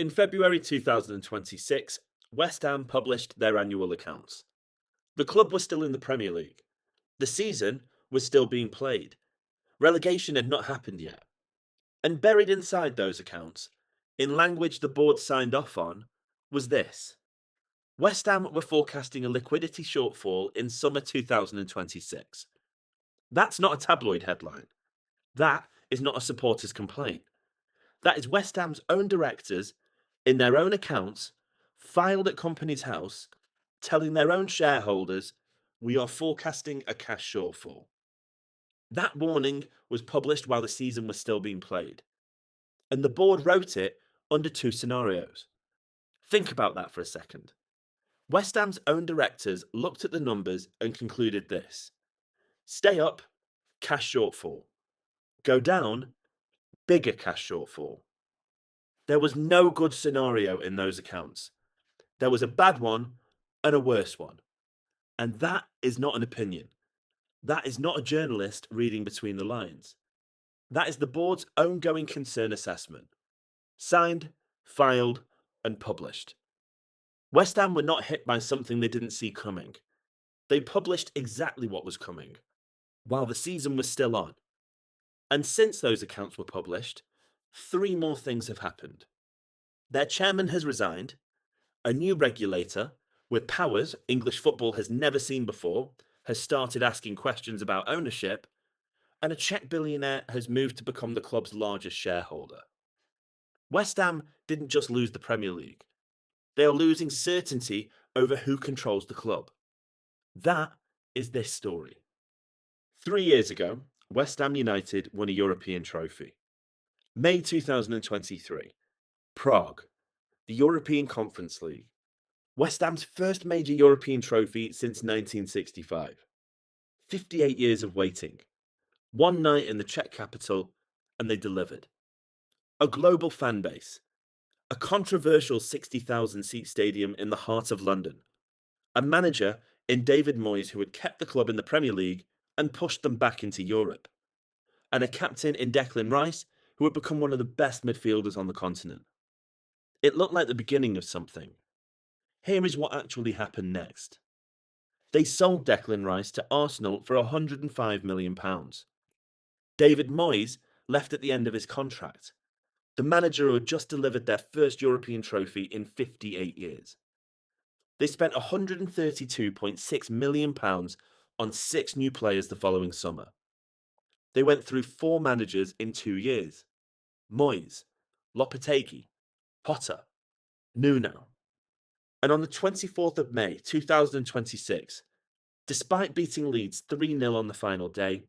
In February 2026, West Ham published their annual accounts. The club was still in the Premier League. The season was still being played. Relegation had not happened yet. And buried inside those accounts, in language the board signed off on, was this: West Ham were forecasting a liquidity shortfall in summer 2026. That's not a tabloid headline. That is not a supporter's complaint. That is West Ham's own directors, in their own accounts, filed at Companies House, telling their own shareholders, we are forecasting a cash shortfall. That warning was published while the season was still being played. And the board wrote it under two scenarios. Think about that for a second. West Ham's own directors looked at the numbers and concluded this: stay up, cash shortfall. Go down, bigger cash shortfall. There was no good scenario in those accounts. There was a bad one and a worse one. And that is not an opinion. That is not a journalist reading between the lines. That is the board's own going concern assessment. Signed, filed, and published. West Ham were not hit by something they didn't see coming. They published exactly what was coming, while the season was still on. And since those accounts were published, three more things have happened. Their chairman has resigned, a new regulator, with powers English football has never seen before, has started asking questions about ownership, and a Czech billionaire has moved to become the club's largest shareholder. West Ham didn't just lose the Premier League. They are losing certainty over who controls the club. That is this story. 3 years ago, West Ham United won a European trophy. May 2023, Prague, the European Conference League. West Ham's first major European trophy since 1965. 58 years of waiting. One night in the Czech capital, and they delivered. A global fan base. A controversial 60,000 seat stadium in the heart of London. A manager in David Moyes who had kept the club in the Premier League and pushed them back into Europe. And a captain in Declan Rice who had become one of the best midfielders on the continent. It looked like the beginning of something. Here is what actually happened next. They sold Declan Rice to Arsenal for £105 million. David Moyes left at the end of his contract. The manager who had just delivered their first European trophy in 58 years. They spent £132.6 million on 6 new players the following summer. They went through 4 managers in 2 years. Moyes, Lopetegui, Potter, Nuno. And on the 24th of May 2026, despite beating Leeds 3-0 on the final day,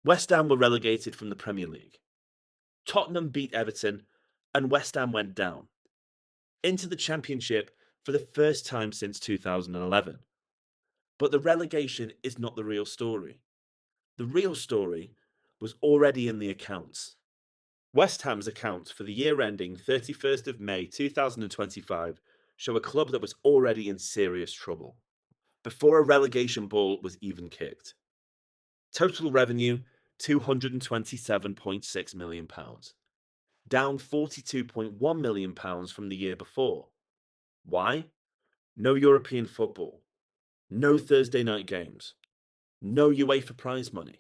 West Ham were relegated from the Premier League. Tottenham beat Everton, and West Ham went down into the Championship for the first time since 2011. But the relegation is not the real story. The real story was already in the accounts. West Ham's accounts for the year ending 31st of May 2025 show a club that was already in serious trouble, before a relegation ball was even kicked. Total revenue, £227.6 million, down £42.1 million from the year before. Why? No European football, no Thursday night games, no UEFA prize money,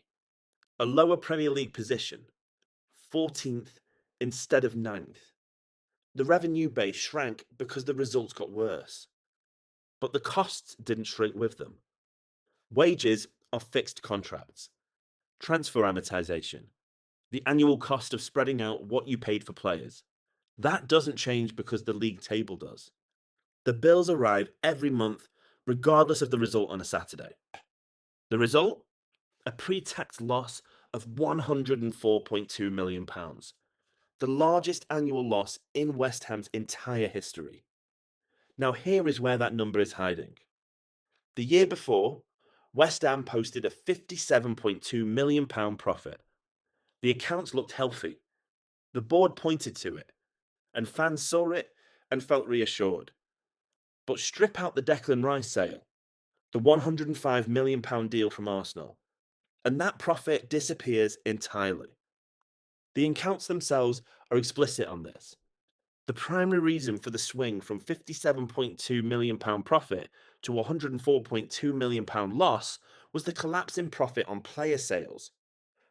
a lower Premier League position, 14th instead of 9th. The revenue base shrank because the results got worse. But the costs didn't shrink with them. Wages are fixed contracts. Transfer amortization, the annual cost of spreading out what you paid for players. That doesn't change because the league table does. The bills arrive every month, regardless of the result on a Saturday. The result? A pre-tax loss of £104.2 million. The largest annual loss in West Ham's entire history. Now here is where that number is hiding. The year before, West Ham posted a £57.2 million profit. The accounts looked healthy. The board pointed to it, and fans saw it and felt reassured. But strip out the Declan Rice sale, the £105 million deal from Arsenal, and that profit disappears entirely. The accounts themselves are explicit on this. The primary reason for the swing from £57.2 million profit to £104.2 million loss was the collapse in profit on player sales,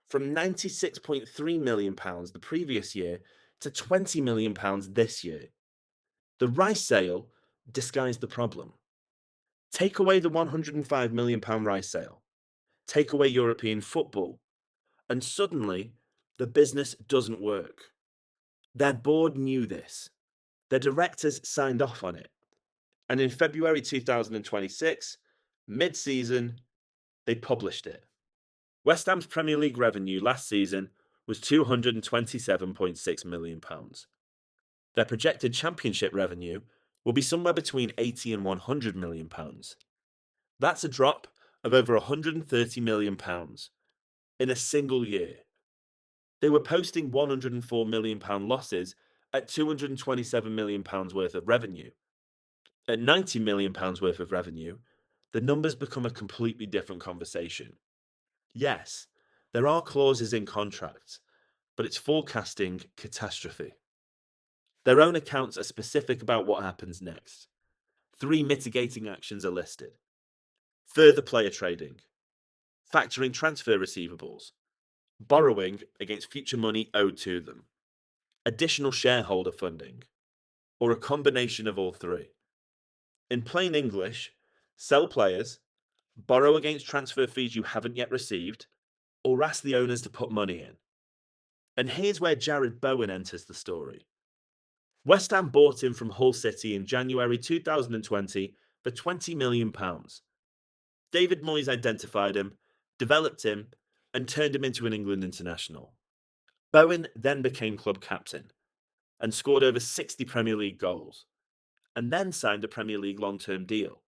from £96.3 million the previous year to £20 million this year. The Rice sale disguised the problem. Take away the £105 million Rice sale, take away European football, and suddenly the business doesn't work. Their board knew this. Their directors signed off on it. And in February 2026, mid-season, they published it. West Ham's Premier League revenue last season was £227.6 million. Their projected Championship revenue will be somewhere between £80 and £100 million. That's a drop of over £130 million in a single year. They were posting £104 million losses at £227 million worth of revenue. At £90 million worth of revenue, the numbers become a completely different conversation. Yes, there are clauses in contracts, but it's forecasting catastrophe. Their own accounts are specific about what happens next. 3 mitigating actions are listed: further player trading, factoring transfer receivables, borrowing against future money owed to them, additional shareholder funding, or a combination of all 3. In plain English, sell players, borrow against transfer fees you haven't yet received, or ask the owners to put money in. And here's where Jarrod Bowen enters the story. West Ham bought him from Hull City in January 2020 for £20 million. David Moyes identified him, developed him, and turned him into an England international. Bowen then became club captain and scored over 60 Premier League goals, and then signed a Premier League long-term deal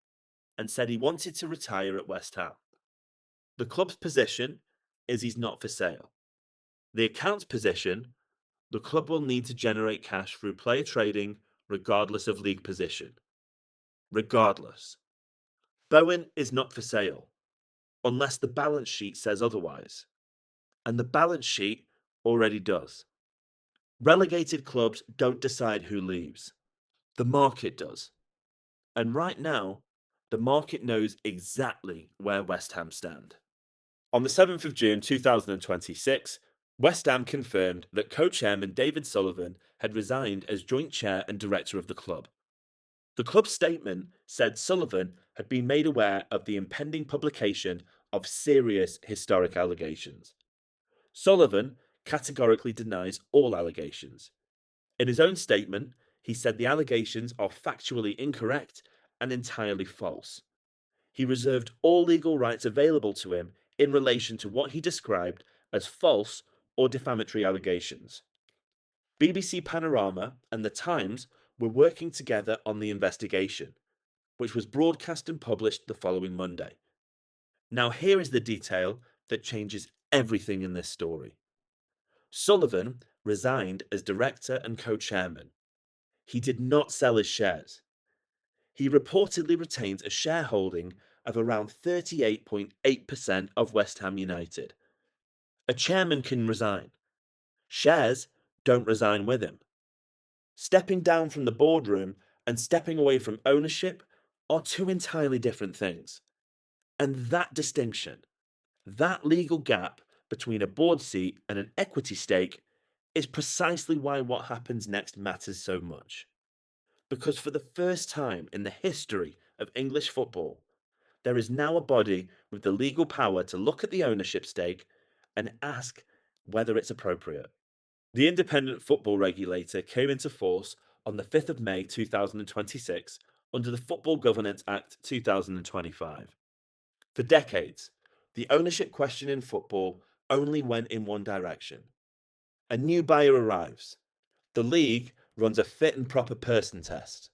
and said he wanted to retire at West Ham. The club's position is he's not for sale. The account's position, the club will need to generate cash through player trading regardless of league position. Regardless. Bowen is not for sale, unless the balance sheet says otherwise. And the balance sheet already does. Relegated clubs don't decide who leaves. The market does. And right now, the market knows exactly where West Ham stand. On the 7th of June 2026, West Ham confirmed that co-chairman David Sullivan had resigned as joint chair and director of the club. The club's statement said Sullivan had been made aware of the impending publication of serious historic allegations. Sullivan categorically denies all allegations. In his own statement, he said the allegations are factually incorrect and entirely false. He reserved all legal rights available to him in relation to what he described as false or defamatory allegations. BBC Panorama and The Times were working together on the investigation, which was broadcast and published the following Monday. Now, here is the detail that changes everything in this story. Sullivan resigned as director and co-chairman. He did not sell his shares. He reportedly retains a shareholding of around 38.8% of West Ham United. A chairman can resign. Shares don't resign with him. Stepping down from the boardroom and stepping away from ownership are 2 entirely different things. And that distinction, that legal gap between a board seat and an equity stake, is precisely why what happens next matters so much. Because for the first time in the history of English football, there is now a body with the legal power to look at the ownership stake and ask whether it's appropriate. The independent football regulator came into force on the 5th of May 2026 under the Football Governance Act 2025. For decades, the ownership question in football only went in one direction. A new buyer arrives. The league runs a fit and proper person test.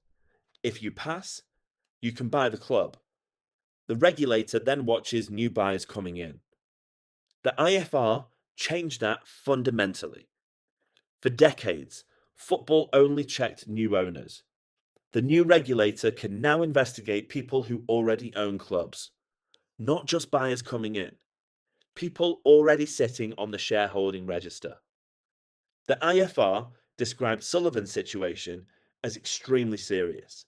If you pass, you can buy the club. The regulator then watches new buyers coming in. The IFR changed that fundamentally. For decades, football only checked new owners. The new regulator can now investigate people who already own clubs, not just buyers coming in, people already sitting on the shareholding register. The IFR described Sullivan's situation as extremely serious.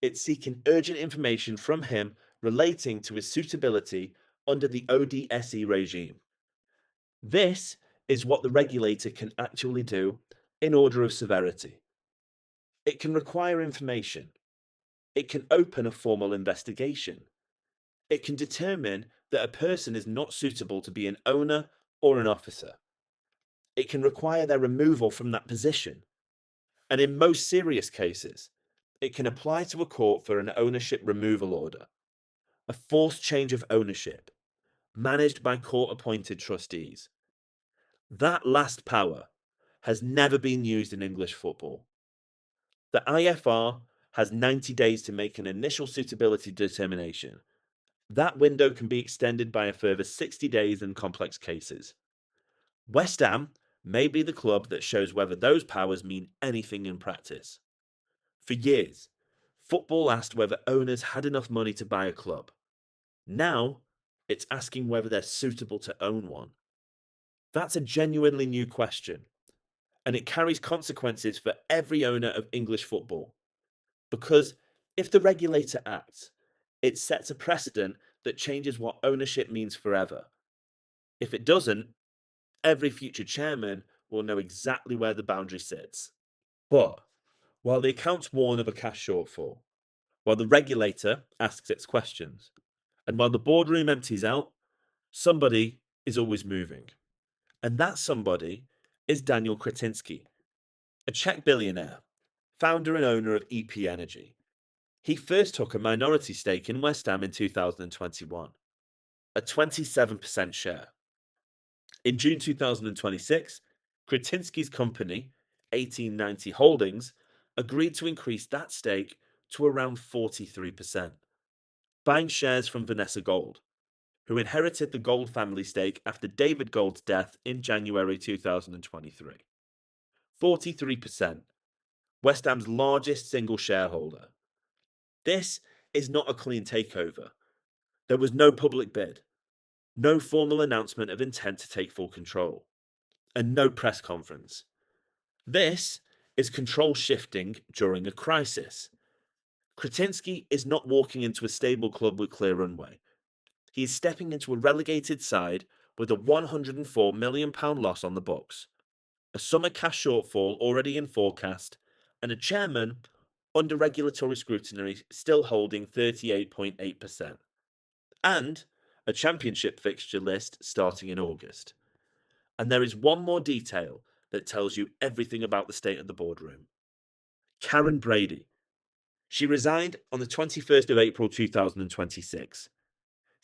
It's seeking urgent information from him relating to his suitability under the ODSE regime. This is what the regulator can actually do in order of severity. It can require information. It can open a formal investigation. It can determine that a person is not suitable to be an owner or an officer. It can require their removal from that position. And in most serious cases, it can apply to a court for an ownership removal order, a forced change of ownership, managed by court-appointed trustees. That last power has never been used in English football. The IFR has 90 days to make an initial suitability determination. That window can be extended by a further 60 days in complex cases. West Ham may be the club that shows whether those powers mean anything in practice. For years, football asked whether owners had enough money to buy a club. Now, it's asking whether they're suitable to own one. That's a genuinely new question, and it carries consequences for every owner of English football. Because if the regulator acts, it sets a precedent that changes what ownership means forever. If it doesn't, every future chairman will know exactly where the boundary sits. But while the accounts warn of a cash shortfall, while the regulator asks its questions, and while the boardroom empties out, somebody is always moving. And that somebody is Daniel Křetínský, a Czech billionaire, founder and owner of EP Energy. He first took a minority stake in West Ham in 2021, a 27% share. In June 2026, Křetínský's company, 1890 Holdings, agreed to increase that stake to around 43%, buying shares from Vanessa Gold, who inherited the Gold family stake after David Gold's death in January 2023. 43%, West Ham's largest single shareholder. This is not a clean takeover. There was no public bid, no formal announcement of intent to take full control, and no press conference. This is control shifting during a crisis. Křetínský is not walking into a stable club with clear runway. He is stepping into a relegated side with a £104 million loss on the books, a summer cash shortfall already in forecast, and a chairman under regulatory scrutiny still holding 38.8%, and a championship fixture list starting in August. And there is one more detail that tells you everything about the state of the boardroom. Karen Brady. She resigned on the 21st of April 2026.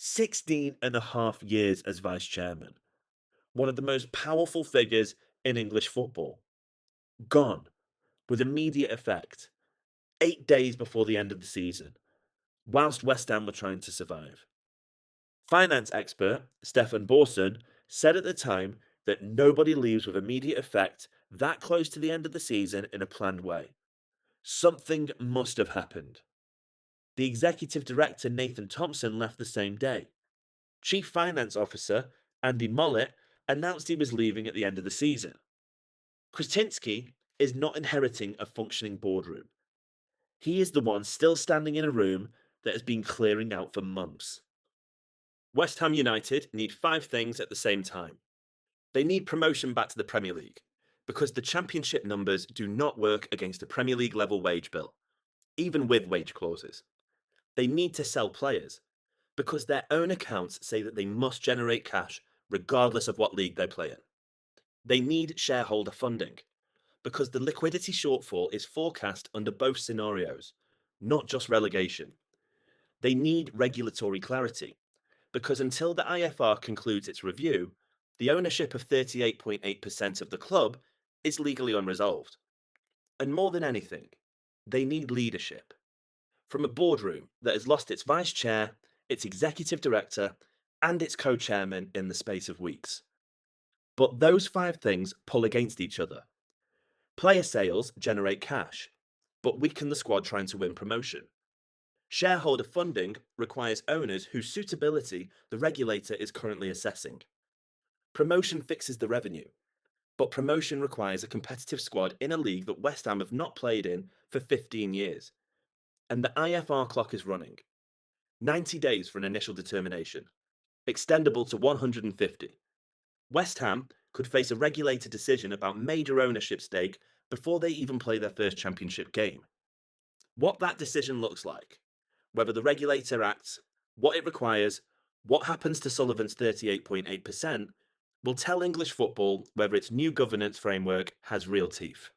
16 and a half years as vice chairman. One of the most powerful figures in English football. Gone with immediate effect, 8 days before the end of the season, whilst West Ham were trying to survive. Finance expert Stefan Borson said at the time that nobody leaves with immediate effect that close to the end of the season in a planned way. Something must have happened. The executive director Nathan Thompson left the same day. Chief Finance Officer Andy Mollett announced he was leaving at the end of the season. Křetínský is not inheriting a functioning boardroom. He is the one still standing in a room that has been clearing out for months. West Ham United need 5 things at the same time. They need promotion back to the Premier League, because the Championship numbers do not work against a Premier League level wage bill, even with wage clauses. They need to sell players, because their own accounts say that they must generate cash regardless of what league they play in. They need shareholder funding, because the liquidity shortfall is forecast under both scenarios, not just relegation. They need regulatory clarity, because until the IFR concludes its review, the ownership of 38.8% of the club is legally unresolved. And more than anything, they need leadership. From a boardroom that has lost its vice chair, its executive director, and its co-chairman in the space of weeks. But those 5 things pull against each other. Player sales generate cash, but weaken the squad trying to win promotion. Shareholder funding requires owners whose suitability the regulator is currently assessing. Promotion fixes the revenue, but promotion requires a competitive squad in a league that West Ham have not played in for 15 years. And the IFR clock is running. 90 days for an initial determination, extendable to 150. West Ham could face a regulator decision about major ownership stake before they even play their first championship game. What that decision looks like, whether the regulator acts, what it requires, what happens to Sullivan's 38.8%, will tell English football whether its new governance framework has real teeth.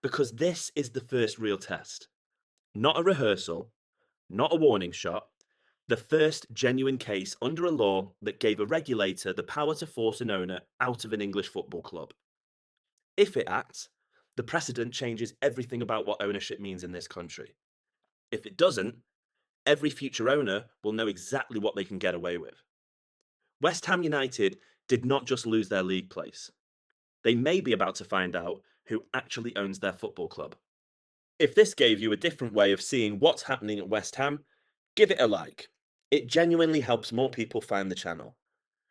Because this is the first real test. Not a rehearsal, not a warning shot, the first genuine case under a law that gave a regulator the power to force an owner out of an English football club. If it acts, the precedent changes everything about what ownership means in this country. If it doesn't, every future owner will know exactly what they can get away with. West Ham United did not just lose their league place. They may be about to find out who actually owns their football club. If this gave you a different way of seeing what's happening at West Ham, give it a like. It genuinely helps more people find the channel.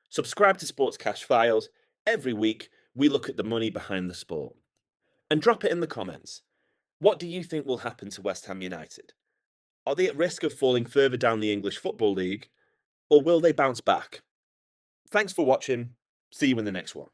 Subscribe to Sports Cash Files. Every week, we look at the money behind the sport. And drop it in the comments. What do you think will happen to West Ham United? Are they at risk of falling further down the English Football League, or will they bounce back? Thanks for watching. See you in the next one.